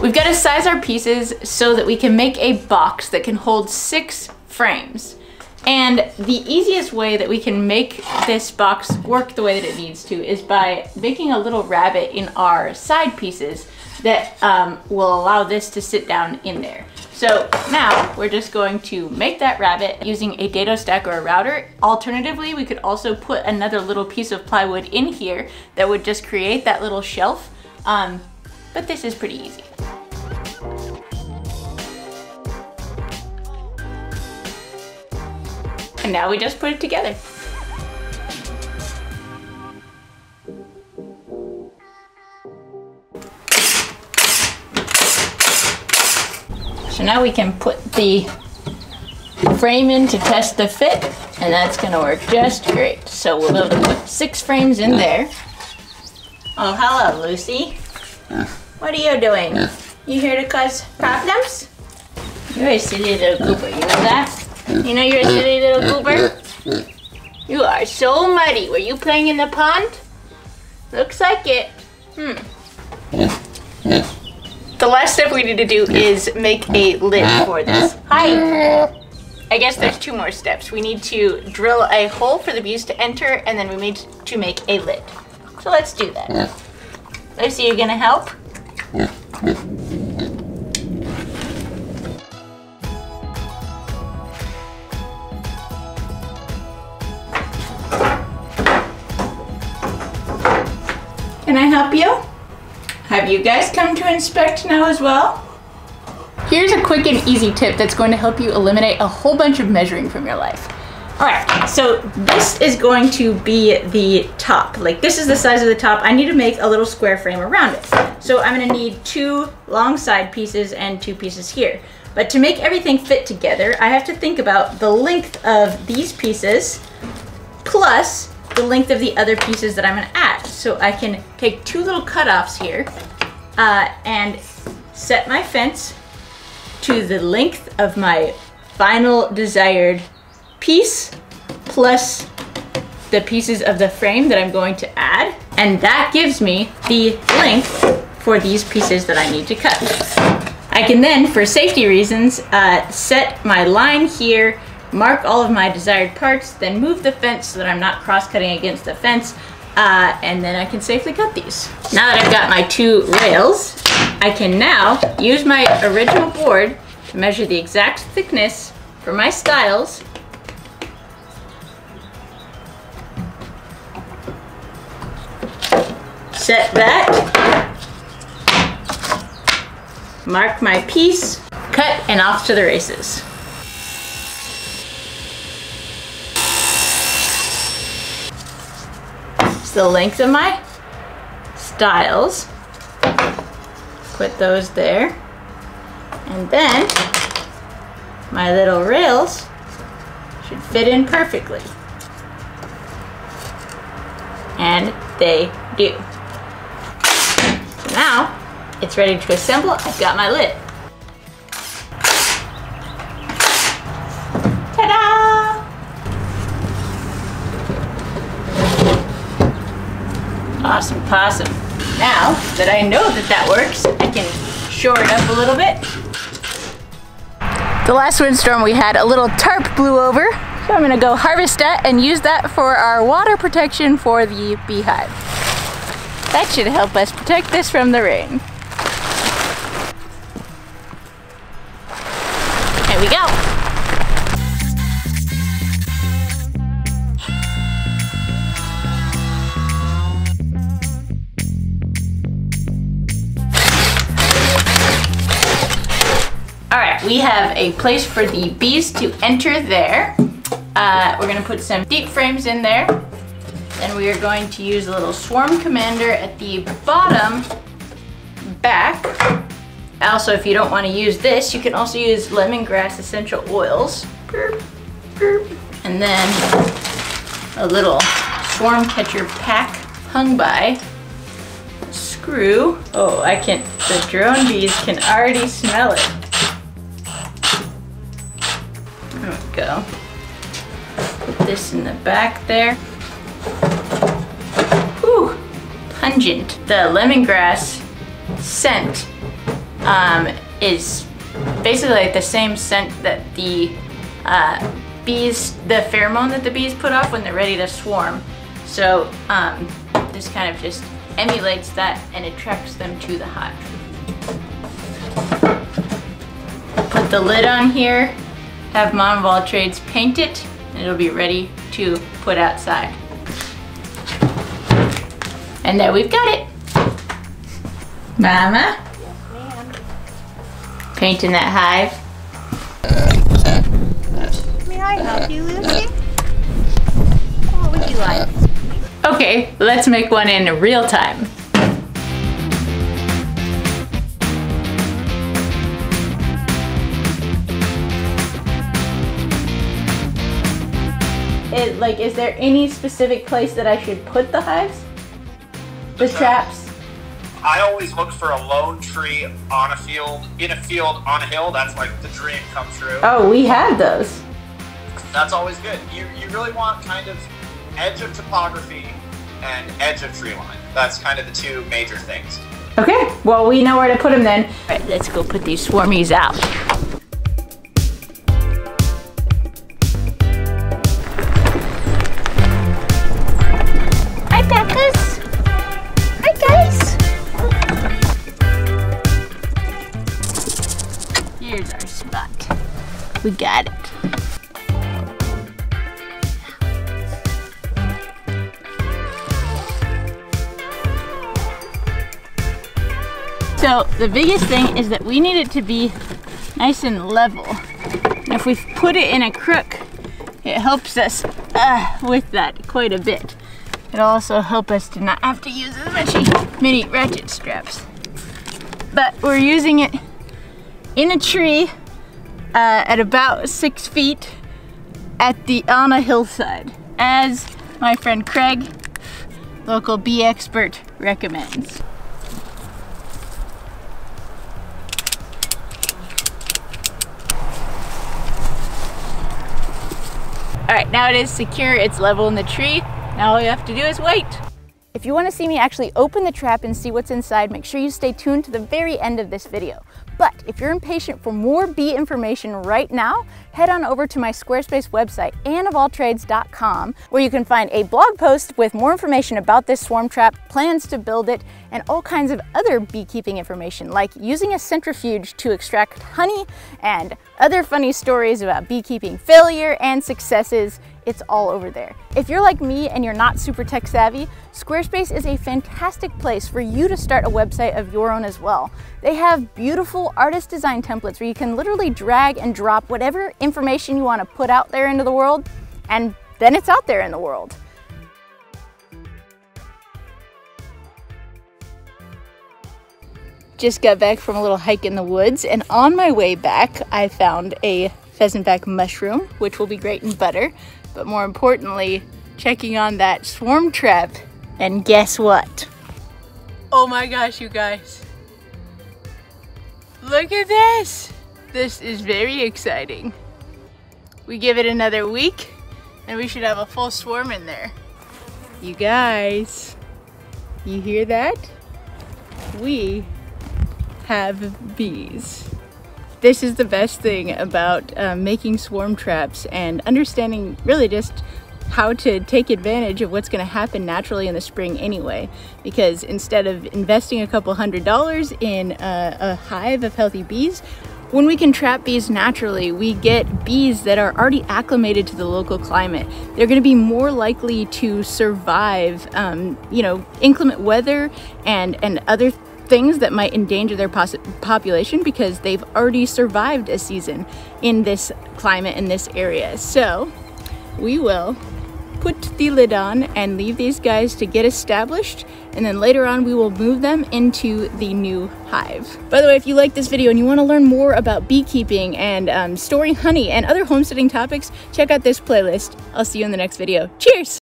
We've got to size our pieces so that we can make a box that can hold 6 frames. And the easiest way that we can make this box work the way that it needs to is by making a little rabbet in our side pieces that will allow this to sit down in there. So now we're just going to make that rabbet using a dado stack or a router. Alternatively, we could also put another little piece of plywood in here that would just create that little shelf. But this is pretty easy. And now we just put it together. So now we can put the frame in to test the fit, and that's gonna work just great. So we'll be able to put 6 frames in there. Oh, hello, Lucy. What are you doing? You here to cause problems? You're a silly little goober, you know that? You know you're a silly little goober? You are so muddy. Were you playing in the pond? Looks like it. The last step we need to do is make a lid for this. Hi. I guess there's 2 more steps. We need to drill a hole for the bees to enter, and then we need to make a lid. So let's do that. Lucy, you gonna help? Can I help you? Have you guys come to inspect now as well? Here's a quick and easy tip that's going to help you eliminate a whole bunch of measuring from your life. All right, so this is going to be the top. Like, this is the size of the top. I need to make a little square frame around it. So I'm gonna need 2 long side pieces and 2 pieces here. But to make everything fit together, I have to think about the length of these pieces plus the length of the other pieces that I'm gonna add. So I can take 2 little cutoffs here and set my fence to the length of my final desired piece plus the pieces of the frame that I'm going to add. And that gives me the length for these pieces that I need to cut. I can then, for safety reasons, set my line here, mark all of my desired parts, then move the fence so that I'm not cross-cutting against the fence, and then I can safely cut these. Now that I've got my 2 rails, I can now use my original board to measure the exact thickness for my stiles. Set that, mark my piece, cut, and off to the races. The length of my stiles, put those there, and then my little rails should fit in perfectly, and they do. So now it's ready to assemble. I've got my lid. Awesome possum. Now that I know that that works, I can shore it up a little bit. The last windstorm we had, a little tarp blew over, so I'm gonna go harvest that and use that for our water protection for the beehive. That should help us protect this from the rain. Here we go. We have a place for the bees to enter there. We're gonna put some deep frames in there. Then we are going to use a little swarm commander at the bottom back. Also, if you don't want to use this, you can also use lemongrass essential oils. And then a little swarm catcher pack hung by. Screw. Oh, the drone bees can already smell it. There we go. Put this in the back there. Whew, pungent. The lemongrass scent is basically like the same scent that the bees, the pheromone that the bees put off when they're ready to swarm. So this kind of just emulates that and attracts them to the hive. Put the lid on here, have Mom of All Trades paint it, and it'll be ready to put outside. And there we've got it. Mama? Yes, ma'am. Painting that hive. May I help you, Lucy? What would you like? Okay, let's make one in real time. Is there any specific place that I should put the hives? The traps? I always look for a lone tree on a field, in a field, on a hill. That's like the dream come true. Oh, we have those. That's always good. You really want kind of edge of topography and edge of tree line. That's kind of the two major things. Okay, well we know where to put them then. All right, let's go put these swarmies out. Hi, Becca's. Hi, guys. Here's our spot. We got it. So the biggest thing is that we need it to be nice and level. And if we put it in a crook, it helps us with that quite a bit. It'll also help us to not have to use as many ratchet straps. But we're using it in a tree at about 6 feet on a hillside, as my friend Craig, local bee expert, recommends. All right, now it is secure, it's level in the tree. Now all you have to do is wait. If you want to see me actually open the trap and see what's inside, make sure you stay tuned to the very end of this video. But if you're impatient for more bee information right now, head on over to my Squarespace website, anneofalltrades.com, where you can find a blog post with more information about this swarm trap, plans to build it, and all kinds of other beekeeping information, like using a centrifuge to extract honey and other funny stories about beekeeping failure and successes. It's all over there. If you're like me and you're not super tech savvy, Squarespace is a fantastic place for you to start a website of your own as well. They have beautiful artist design templates where you can literally drag and drop whatever information you want to put out there into the world, and then it's out there in the world. Just got back from a little hike in the woods, and on my way back I found a pheasantback mushroom, which will be great in butter, but more importantly, checking on that swarm trap. And guess what? Oh my gosh, you guys. Look at this. This is very exciting. We give it another week and we should have a full swarm in there. You guys, you hear that? We have bees. This is the best thing about making swarm traps and understanding really just how to take advantage of what's going to happen naturally in the spring anyway. Because instead of investing a couple $100s in a hive of healthy bees, when we can trap bees naturally, we get bees that are already acclimated to the local climate. They're going to be more likely to survive, you know, inclement weather and other things that might endanger their population, because they've already survived a season in this climate, in this area. So we will put the lid on and leave these guys to get established, and then later on we will move them into the new hive. By the way, if you like this video and you want to learn more about beekeeping and storing honey and other homesteading topics, check out this playlist. I'll see you in the next video. Cheers!